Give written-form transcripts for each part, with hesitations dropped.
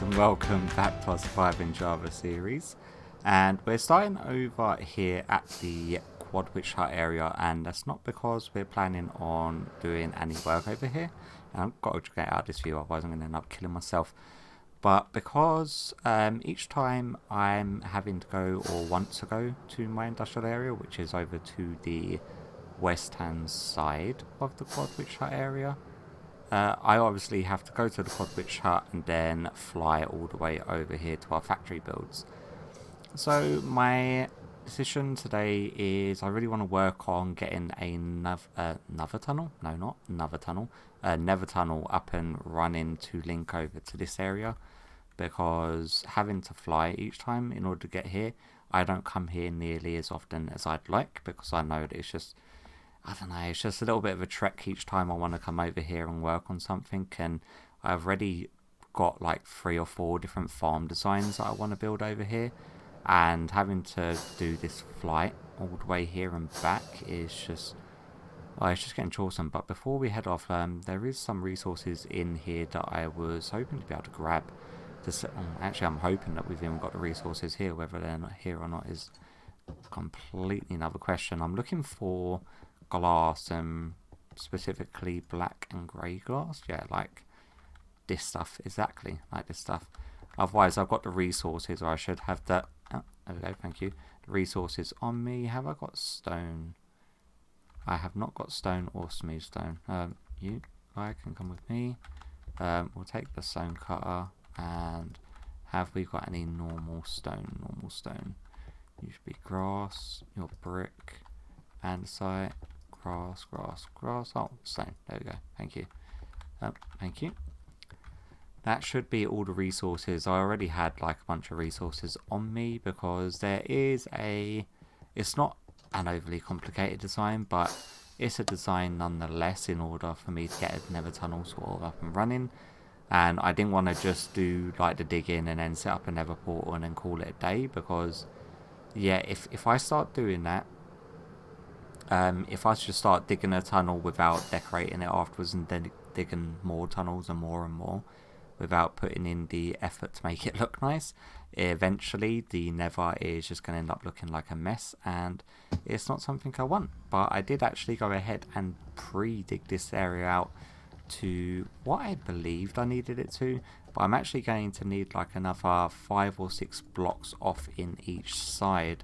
guys, and welcome back to our Surviving Java series. And we're starting over here at the Quad Witch Hut area, and that's not because we're planning on doing any work over here. And I've got to get out of this view, otherwise I'm going to end up killing myself. But because each time I'm having to go or want to go to my industrial area, which is over to the west hand side of the Quad Witch Hut area, I obviously have to go to the Quad Witch Hut and then fly all the way over here to our factory builds. So my decision today is I really want to work on getting another tunnel. No, not another tunnel. Nether tunnel up and running to link over to this area, because having to fly each time in order to get here, I don't come here nearly as often as I'd like, because I know that it's just, I don't know, it's just a little bit of a trek each time I want to come over here and work on something. And I've already got like 3 or 4 different farm designs that I want to build over here, and having to do this flight all the way here and back is just, well, it's just getting chawsome. But before we head off, there is some resources in here that I was hoping to be able to grab. Actually, I'm hoping that we've even got the resources here. Whether they're not here or not is completely another question. I'm looking for glass, and specifically black and grey glass. Yeah, like this stuff, exactly like this stuff. Otherwise, I've got the resources, or I should have that. Oh, there we go, thank you. The resources on me. Have I got stone? I have not got stone or smooth stone. You guy can come with me. We'll take the stone cutter. And have we got any normal stone? Normal stone. You should be grass, your brick, andesite, grass. Oh, stone. There we go. Thank you. Thank you. That should be all the resources. I already had like a bunch of resources on me, because there is it's not an overly complicated design, but it's a design nonetheless in order for me to get a nether tunnel sort of up and running. And I didn't want to just do like the digging and then set up a nether portal and then call it a day, because yeah, if I start doing that, if I just start digging a tunnel without decorating it afterwards, and then digging more tunnels and more without putting in the effort to make it look nice, eventually the nether is just going to end up looking like a mess, and it's not something I want. But I did actually go ahead and pre-dig this area out to what I believed I needed it to, but I'm actually going to need like another 5 or 6 blocks off in each side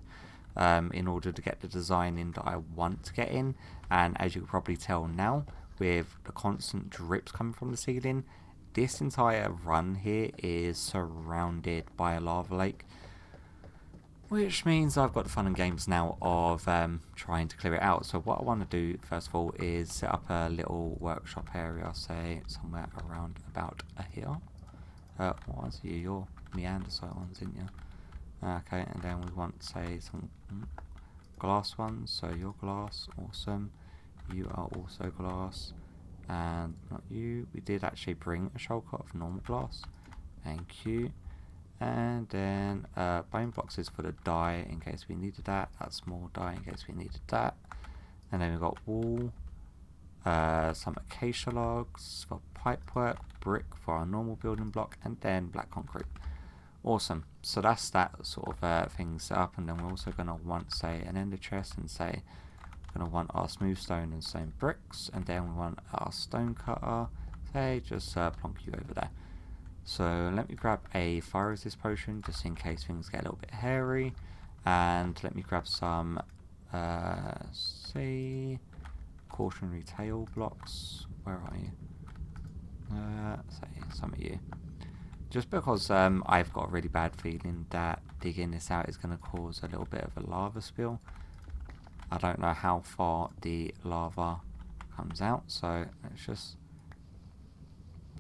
in order to get the design in that I want to get in. And as you can probably tell now, with the constant drips coming from the ceiling, this entire run here is surrounded by a lava lake, which means I've got the fun and games now of trying to clear it out. So what I want to do first of all is set up a little workshop area, say somewhere around about here. What was you? Your Neanderthal ones, didn't you? Okay, and then we want, say, some glass ones. So you're glass, awesome. You are also glass, and not you. We did actually bring a shortcut of normal glass. Thank you. And then bone boxes for the dye in case we needed that. That's more dye in case we needed that. And then we've got wool, some acacia logs for pipe work, brick for our normal building block, and then black concrete. Awesome. So that's that sort of thing set up. And then we're also going to want, say, an ender chest, and say we're going to want our smooth stone and stone bricks, and then we want our stone cutter. Say just plonk you over there. So let me grab a fire resist potion just in case things get a little bit hairy, and let me grab some say cautionary tale blocks. Where are you? Say some of you, just because I've got a really bad feeling that digging this out is going to cause a little bit of a lava spill. I don't know how far the lava comes out, so let's just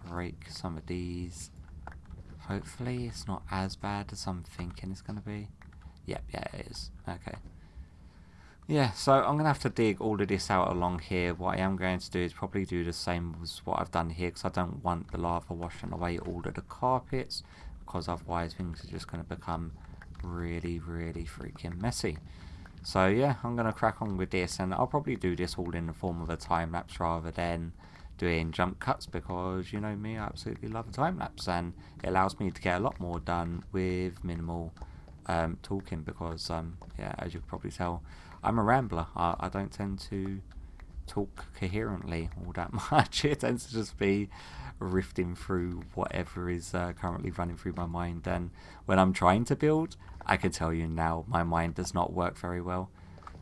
break some of these. Hopefully it's not as bad as I'm thinking it's going to be. Yep, yeah, it is. Okay. Yeah, so I'm going to have to dig all of this out along here. What I am going to do is probably do the same as what I've done here, because I don't want the lava washing away all of the carpets, because otherwise things are just going to become really, really freaking messy. So yeah, I'm going to crack on with this, and I'll probably do this all in the form of a time lapse rather than doing jump cuts because you know me, I absolutely love a time lapse, and it allows me to get a lot more done with minimal talking because yeah, as you can probably tell, I'm a rambler. I don't tend to talk coherently all that much. It tends to just be rifting through whatever is currently running through my mind, and when I'm trying to build, I can tell you now my mind does not work very well.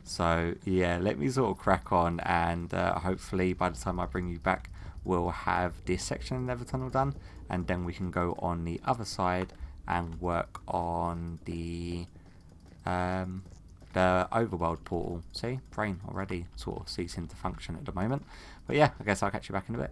So yeah, let me sort of crack on, and hopefully by the time I bring you back, we'll have this section of Nether Tunnel done, and then we can go on the other side and work on the overworld portal. See, brain already sort of ceasing to function at the moment. But yeah, I guess I'll catch you back in a bit.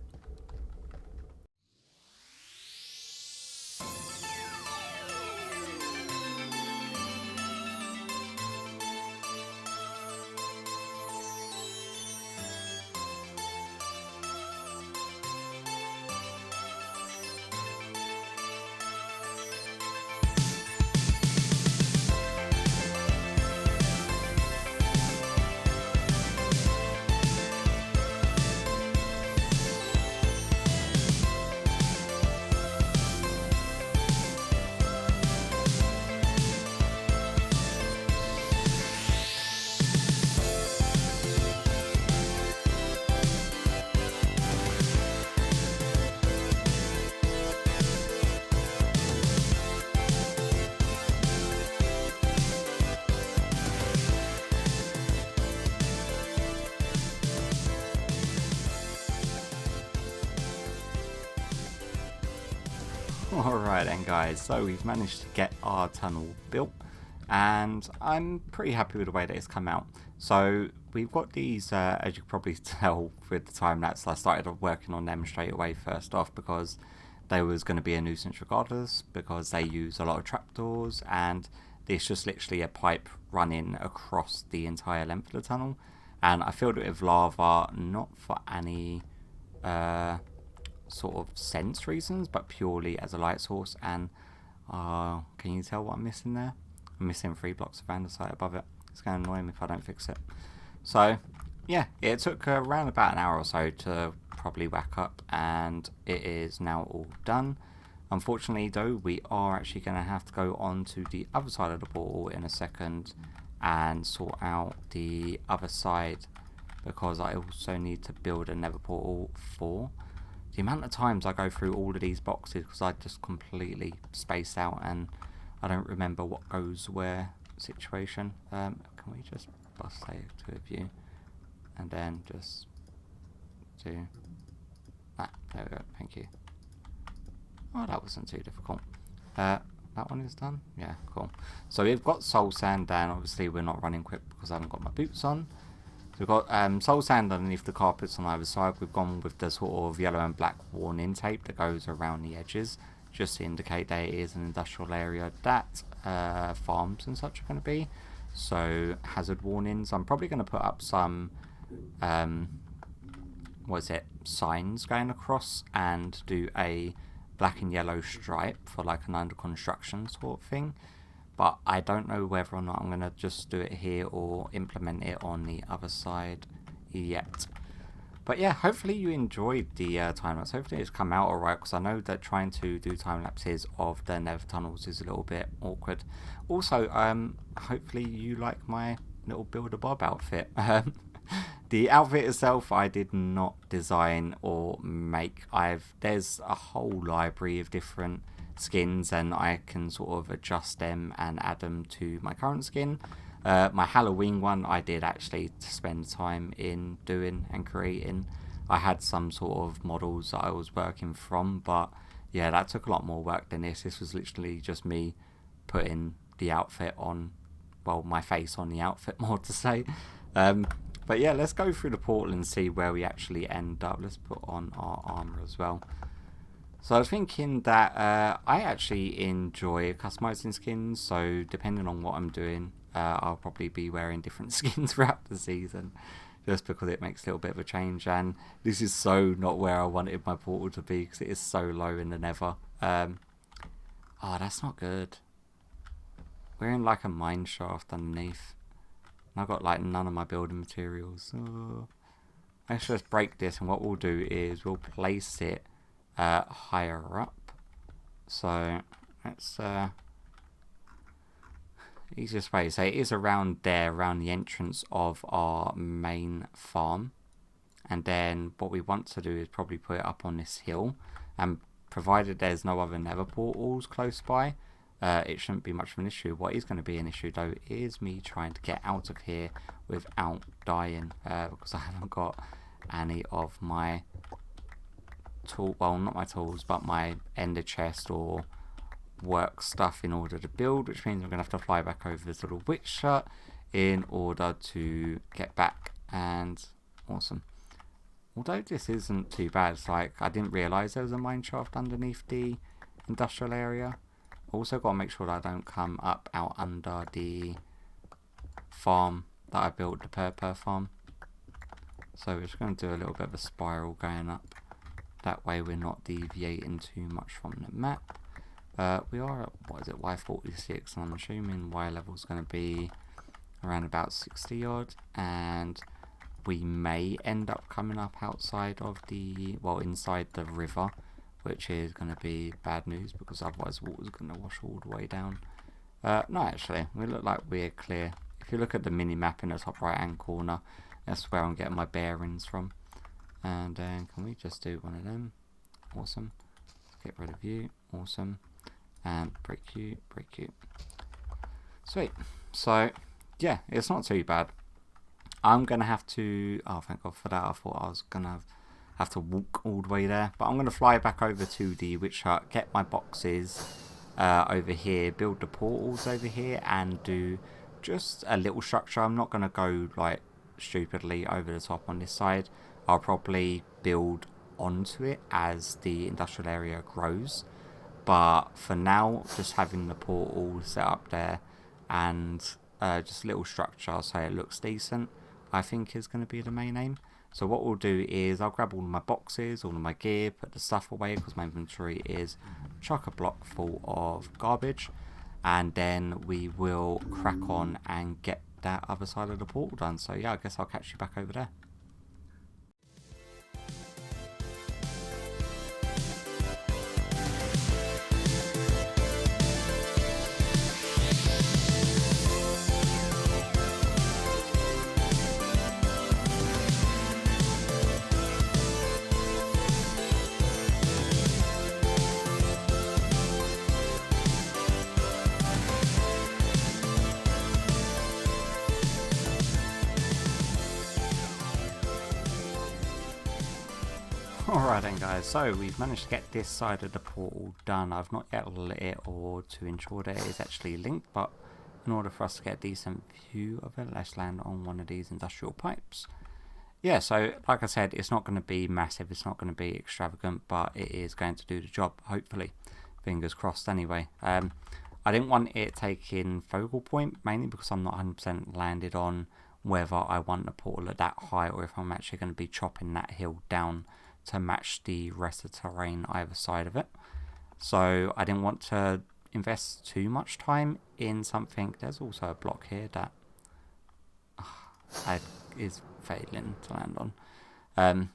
Alright then guys, so we've managed to get our tunnel built, and I'm pretty happy with the way that it's come out. So we've got these, as you can probably tell with the time lapse, I started working on them straight away first off because they was going to be a nuisance regardless, because they use a lot of trapdoors, and there's just literally a pipe running across the entire length of the tunnel, and I filled it with lava, not for any sort of sense reasons, but purely as a light source. And can you tell what I'm missing there? I'm missing 3 blocks of andesite above it. It's going to annoy me if I don't fix it. So yeah, it took around about an hour or so to probably whack up, and it is now all done. Unfortunately though, we are actually going to have to go on to the other side of the portal in a second and sort out the other side, because I also need to build a nether portal for the amount of times I go through all of these boxes, because I just completely spaced out and I don't remember what goes where situation. Can we just bust A to a view and then just do that? There we go, thank you. Oh, that wasn't too difficult. That one is done? Yeah, cool. So we've got soul sand down. Obviously we're not running quick because I haven't got my boots on. So we've got soul sand underneath the carpets on either side. We've gone with the sort of yellow and black worn-in tape that goes around the edges, just to indicate that it is an industrial area that farms and such are going to be. So hazard warnings. I'm probably going to put up some signs going across, and do a black and yellow stripe for like an under construction sort of thing. But I don't know whether or not I'm going to just do it here or implement it on the other side yet. But yeah, hopefully you enjoyed the time lapse. Hopefully it's come out alright, because I know that trying to do time lapses of the nether tunnels is a little bit awkward. Also, hopefully you like my little Builder Bob outfit. The outfit itself I did not design or make. There's a whole library of different skins, and I can sort of adjust them and add them to my current skin. My Halloween one I did actually spend time in doing and creating. I had some sort of models that I was working from, but yeah, that took a lot more work than this. This was literally just me putting the outfit on, well, my face on the outfit, more to say. But yeah, let's go through the portal and see where we actually end up. Let's put on our armor as well. So I was thinking that I actually enjoy customizing skins, so depending on what I'm doing, I'll probably be wearing different skins throughout the season, just because it makes a little bit of a change. And this is so not where I wanted my portal to be, because it is so low in the nether. Oh, that's not good. We're in like a mine shaft underneath. And I've got like none of my building materials. Oh. let's just break this, and what we'll do is we'll place it higher up. So let's easiest way to say it is around there, around the entrance of our main farm. And then what we want to do is probably put it up on this hill, and provided there's no other nether portals close by, it shouldn't be much of an issue. What is going to be an issue though is me trying to get out of here without dying, because I haven't got any of my well, not my tools, but my ender chest or work stuff in order to build, which means I'm going to have to fly back over this little witch hut in order to get back. And awesome. Although this isn't too bad, it's like I didn't realise there was a mine shaft underneath the industrial area. Also got to make sure that I don't come up out under the farm that I built, the purple farm. So we're just going to do a little bit of a spiral going up. That way we're not deviating too much from the map. We are at, what is it, Y46, and I'm assuming Y level is going to be around about 60 odd, and we may end up coming up outside of the, well, inside the river, which is going to be bad news because otherwise water's going to wash all the way down. No, actually, we look like we're clear. If you look at the mini map in the top right hand corner, that's where I'm getting my bearings from. And then can we just do one of them? Awesome. Get rid of you. Awesome. And break you. Break you. Sweet. So yeah, it's not too bad. I'm gonna have to, oh thank God for that, I thought I was gonna have to walk all the way there, but I'm gonna fly back over to the witch hut, get my boxes over here, build the portals over here, and do just a little structure. I'm not gonna go like stupidly over the top on this side. I'll probably build onto it as the industrial area grows, but for now just having the portal set up there and just a little structure so it looks decent, I think is going to be the main aim. So what we'll do is I'll grab all of my boxes, all of my gear, put the stuff away because my inventory is chock-a-block full of garbage, and then we will crack on and get that other side of the portal done. So yeah, I guess I'll catch you back over there. Alright then guys, so we've managed to get this side of the portal done. I've not yet lit it or to ensure that it is actually linked, but in order for us to get a decent view of it, let's land on one of these industrial pipes. Yeah, so like I said, it's not going to be massive, it's not going to be extravagant, but it is going to do the job, hopefully. Fingers crossed anyway. I didn't want it taking focal point, mainly because I'm not 100% landed on whether I want the portal at that height or if I'm actually going to be chopping that hill down to match the rest of the terrain either side of it. So I didn't want to invest too much time in something. There's also a block here that is failing to land on.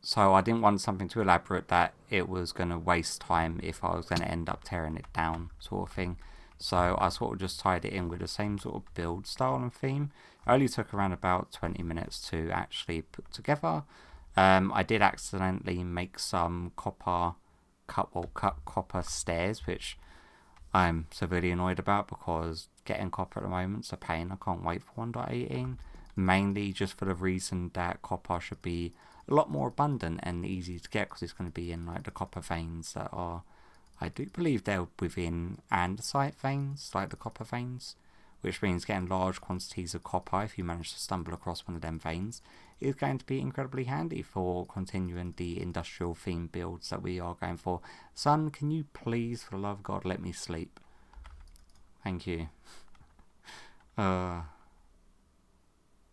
So I didn't want something too elaborate that it was going to waste time if I was going to end up tearing it down, sort of thing. So I sort of just tied it in with the same sort of build style and theme. It only took around about 20 minutes to actually put together. I did accidentally make some cut copper stairs, which I'm severely annoyed about because getting copper at the moment is a pain. I can't wait for 1.18, mainly just for the reason that copper should be a lot more abundant and easy to get because it's going to be in like the copper veins that are, I do believe they're within andesite veins, like the copper veins, which means getting large quantities of copper, if you manage to stumble across one of them veins, is going to be incredibly handy for continuing the industrial theme builds that we are going for. Sun, can you please, for the love of God, let me sleep? Thank you. I've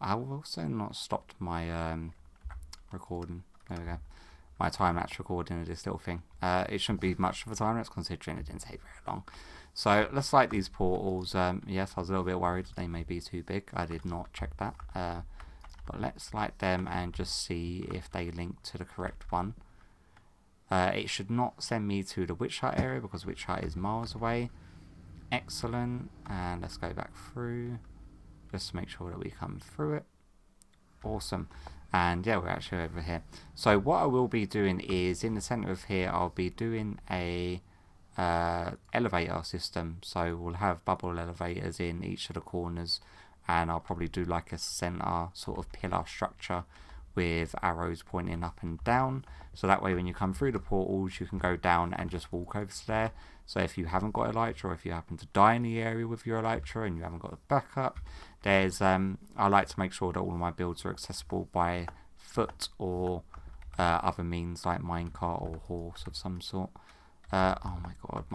also not stopped my recording. There we go. My time-lapse recording of this little thing. It shouldn't be much of a time-lapse considering it didn't take very long. So let's light these portals. Yes, I was a little bit worried they may be too big. I did not check that. but let's light them and just see if they link to the correct one. It should not send me to the witch hut area because witch hut is miles away. Excellent. And let's go back through just to make sure that we come through it. Awesome. And yeah, we're actually over here. So what I will be doing is in the center of here I'll be doing a elevator system. So we'll have bubble elevators in each of the corners, and I'll probably do like a center sort of pillar structure with arrows pointing up and down, so that way when you come through the portals you can go down and just walk over to there. So if you haven't got elytra, or if you happen to die in the area with your elytra and you haven't got a backup, there's I like to make sure that all of my builds are accessible by foot or other means like minecart or horse of some sort. Oh my god,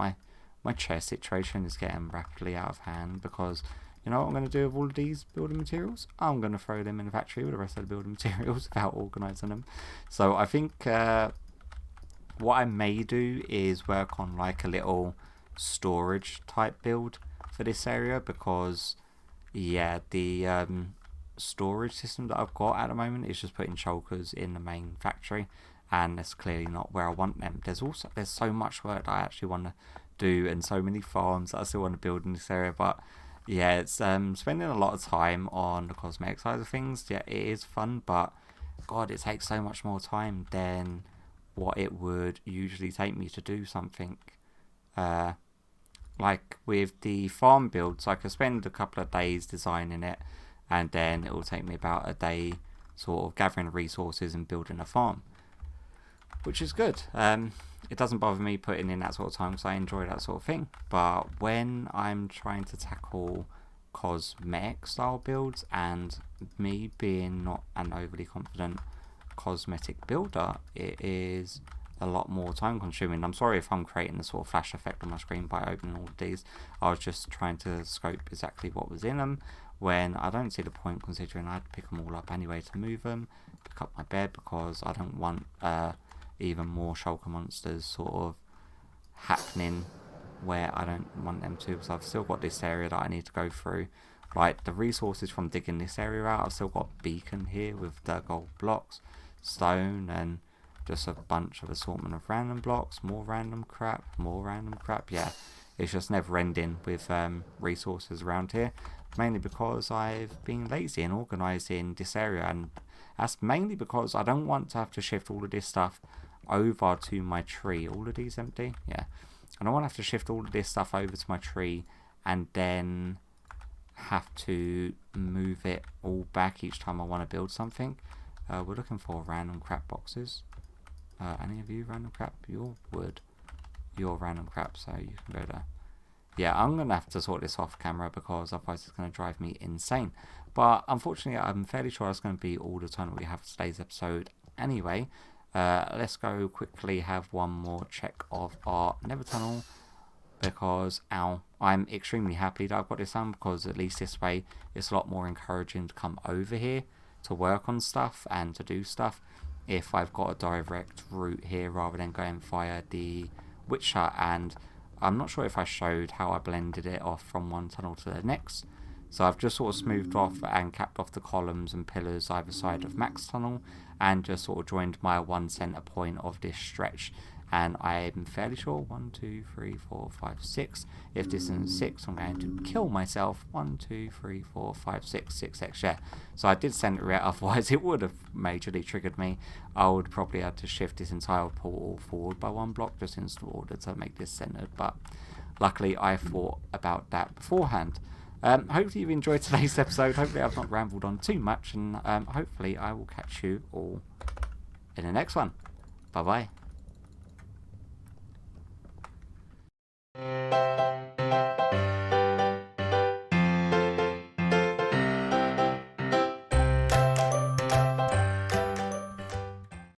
my chair situation is getting rapidly out of hand, because you know what I'm going to do with all of these building materials? I'm going to throw them in the factory with the rest of the building materials without organising them. So I think what I may do is work on like a little storage type build for this area, because yeah, the storage system that I've got at the moment is just putting shulkers in the main factory, and that's clearly not where I want them. There's so much work that I actually want to do, and so many farms that I still want to build in this area, but yeah, it's spending a lot of time on the cosmetic side of things. Yeah, it is fun, but god, it takes so much more time than what it would usually take me to do something. Like with the farm builds, I could spend a couple of days designing it, and then it will take me about a day sort of gathering resources and building a farm, which is good. It doesn't bother me putting in that sort of time because I enjoy that sort of thing. But when I'm trying to tackle cosmetic style builds, and me being not an overly confident cosmetic builder, it is a lot more time consuming. I'm sorry if I'm creating a sort of flash effect on my screen by opening all of these. I was just trying to scope exactly what was in them, when I don't see the point, considering I'd pick them all up anyway to move them, pick up my bed, because I don't want even more shulker monsters sort of happening where I don't want them to, because I've still got this area that I need to go through. Like the resources from digging this area out, I've still got beacon here with the gold blocks, stone, and just a bunch of assortment of random blocks, more random crap. Yeah, it's just never ending with resources around here, mainly because I've been lazy in organising this area, and that's mainly because I don't want to have to shift all of this stuff over to my tree. All of these empty? Yeah. I don't want to have to shift all of this stuff over to my tree and then have to move it all back each time I want to build something. We're looking for random crap boxes. Any of you random crap? You're wood. You're random crap, so you can go there. Yeah, I'm going to have to sort this off camera, because otherwise it's going to drive me insane. But unfortunately, I'm fairly sure that's going to be all the time that we have for today's episode anyway. Let's go quickly have one more check of our nether tunnel, because I'm extremely happy that I've got this done, because at least this way it's a lot more encouraging to come over here to work on stuff and to do stuff if I've got a direct route here rather than going via the witch hut. And I'm not sure if I showed how I blended it off from one tunnel to the next. So I've just sort of smoothed off and capped off the columns and pillars either side of Max Tunnel, and just sort of joined my one center point of this stretch. And I'm fairly sure 1, 2, 3, 4, 5, 6. If this isn't 6, I'm going to kill myself. 1, 2, 3, 4, 5, 6, 6x. Yeah. So I did center it, otherwise it would have majorly triggered me. I would probably have to shift this entire portal forward by 1 block just in order to make this centered. But luckily I thought about that beforehand. Hopefully you've enjoyed today's episode. Hopefully I've not rambled on too much, and hopefully I will catch you all in the next one. Bye bye.